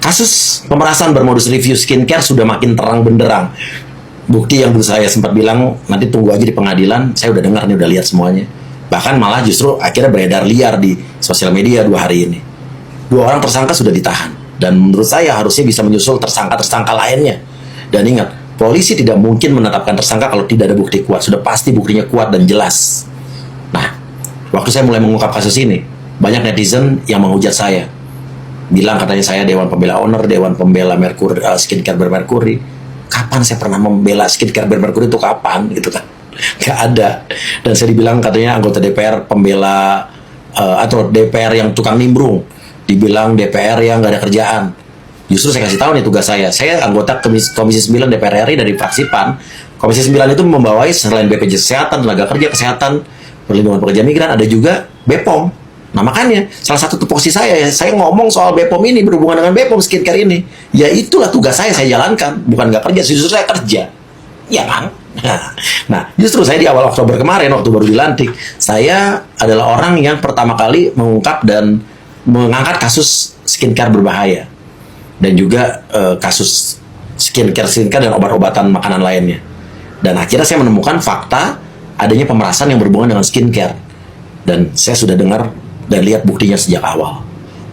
Kasus pemerasan bermodus review skincare sudah makin terang benderang. Bukti yang dulu saya sempat bilang, nanti tunggu aja di pengadilan, saya udah dengar nih, udah lihat semuanya. Bahkan malah justru akhirnya beredar liar di sosial media 2 hari ini. 2 orang tersangka sudah ditahan. Dan menurut saya harusnya bisa menyusul tersangka-tersangka lainnya. Dan ingat, polisi tidak mungkin menetapkan tersangka kalau tidak ada bukti kuat. Sudah pasti buktinya kuat dan jelas. Nah, waktu saya mulai mengungkap kasus ini, banyak netizen yang menghujat saya. Bilang katanya saya Dewan Pembela Owner, Dewan Pembela Mercury, skincare bermerkuri. Kapan saya pernah membela skincare bermerkuri itu kapan? Gitu kan. Gak ada. Dan saya dibilang katanya anggota DPR pembela atau DPR yang tukang nimbrung. Dibilang DPR yang gak ada kerjaan. Justru saya kasih tahu nih tugas saya. Saya anggota Komisi 9 DPR RI dari fraksi PAN. Komisi 9 itu membawai selain BPJS Kesehatan, Tenaga Kerja, Kesehatan, Perlindungan Pekerja Migran, ada juga BPOM. Nah makanya salah satu tupoksi saya ngomong soal BPOM ini berhubungan dengan BPOM skincare ini. Ya itulah tugas saya jalankan. Bukan nggak kerja, justru saya kerja. Ya kan? Nah, justru saya di awal Oktober kemarin, waktu baru dilantik, saya adalah orang yang pertama kali mengungkap dan mengangkat kasus skincare berbahaya. Dan juga kasus skincare dan obat-obatan makanan lainnya. Dan akhirnya saya menemukan fakta adanya pemerasan yang berhubungan dengan skincare. Dan saya sudah dengar dan lihat buktinya sejak awal.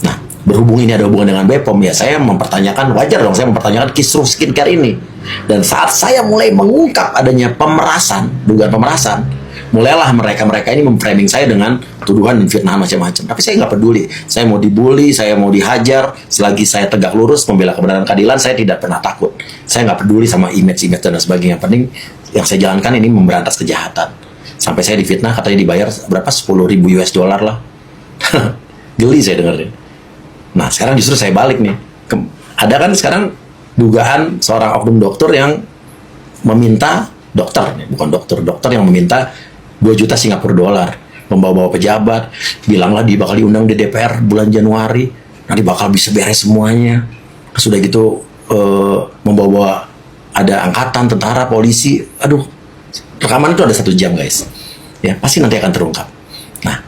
Nah, berhubung ini ada hubungan dengan BPOM, ya saya mempertanyakan, wajar dong saya mempertanyakan kisruh skincare ini. Dan saat saya mulai mengungkap adanya pemerasan, dugaan pemerasan, mulailah mereka ini memframing saya dengan tuduhan dan fitnah macam-macam. Tapi saya nggak peduli. Saya mau dibully, saya mau dihajar, selagi saya tegak lurus membela kebenaran keadilan, saya tidak pernah takut. Saya nggak peduli sama image dan sebagainya. Yang penting yang saya jalankan ini memberantas kejahatan. Sampai saya difitnah, katanya dibayar berapa? 10.000 US dollar lah. Geli saya dengerin. Nah sekarang justru saya balik nih. Ada kan sekarang dugaan seorang oknum dokter yang meminta bukan dokter yang meminta 2 juta Singapura dolar, membawa-bawa pejabat, bilanglah dia bakal diundang di DPR bulan Januari, nanti bakal bisa beres semuanya. Sudah gitu membawa ada angkatan, tentara, polisi. Aduh, rekaman itu ada 1 jam guys. Ya pasti nanti akan terungkap. Nah,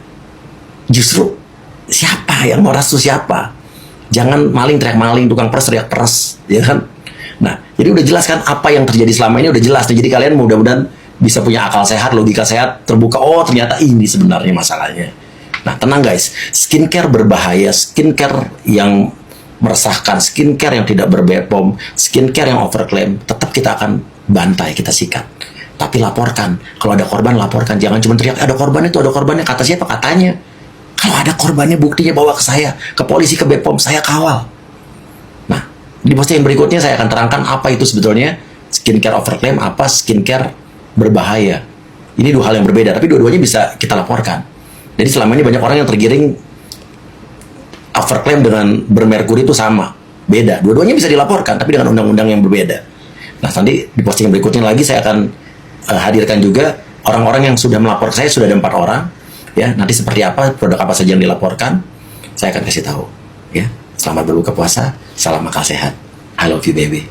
justru siapa yang meras itu siapa? Jangan maling teriak maling, tukang peres teriak peres, ya kan? Nah, jadi udah jelas kan apa yang terjadi selama ini, udah jelas. Jadi kalian mudah-mudahan bisa punya akal sehat, logika sehat, terbuka. Oh, ternyata ini sebenarnya masalahnya. Nah, tenang guys. Skincare berbahaya, skincare yang meresahkan, skincare yang tidak berbepom, skincare yang overclaim, tetap kita akan bantai, kita sikat. Tapi laporkan. Kalau ada korban, laporkan. Jangan cuma teriak, ada korban itu, ada korbannya. Kata siapa? Katanya. Kalau ada korbannya, buktinya bawa ke saya, ke polisi, ke BPOM, saya kawal. Nah, di postingan berikutnya saya akan terangkan apa itu sebetulnya skincare overclaim, apa skincare berbahaya. Ini 2 hal yang berbeda, tapi dua-duanya bisa kita laporkan. Jadi selama ini banyak orang yang tergiring overclaim dengan bermerkuri itu sama. Beda. Dua-duanya bisa dilaporkan, tapi dengan undang-undang yang berbeda. Nah, nanti di postingan berikutnya lagi saya akan hadirkan juga orang-orang yang sudah melapor ke saya, sudah ada 4 orang. Ya, nanti seperti apa, produk apa saja yang dilaporkan, saya akan kasih tahu. Ya, selamat berbuka puasa, salam akal sehat. I love you baby.